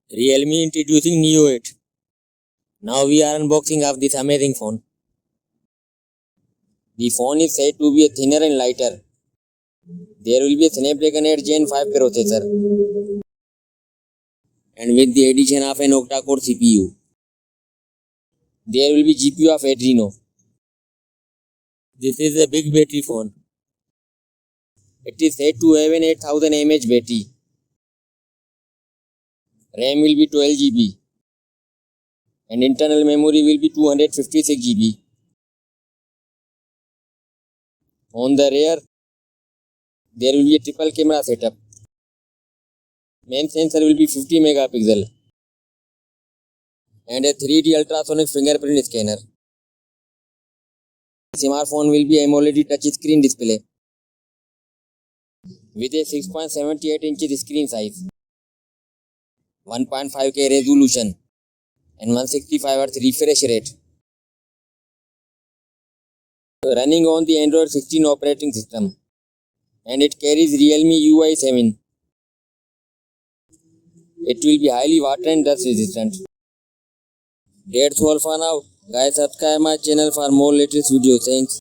Realme introducing Neo 8. Now we are unboxing of this amazing phone. The phone is said to be thinner and lighter. There will be a Snapdragon 8 Gen 5 processor and with the addition of an octa-core CPU. There will be GPU of Adreno. This is a big battery phone. It is said to have an 8000 mAh battery. RAM will be 12 GB and internal memory will be 256 GB. On the rear, there will be a triple camera setup. Main sensor will be 50 megapixel and a 3D ultrasonic fingerprint scanner. Smartphone will be AMOLED touchscreen display with a 6.78 inches screen size, 1.5K resolution and 165 Hz refresh rate. Running on the Android 16 operating system and it carries Realme UI 7. It will be highly water and dust resistant. That's all for now. Guys, subscribe my channel for more latest videos. Thanks.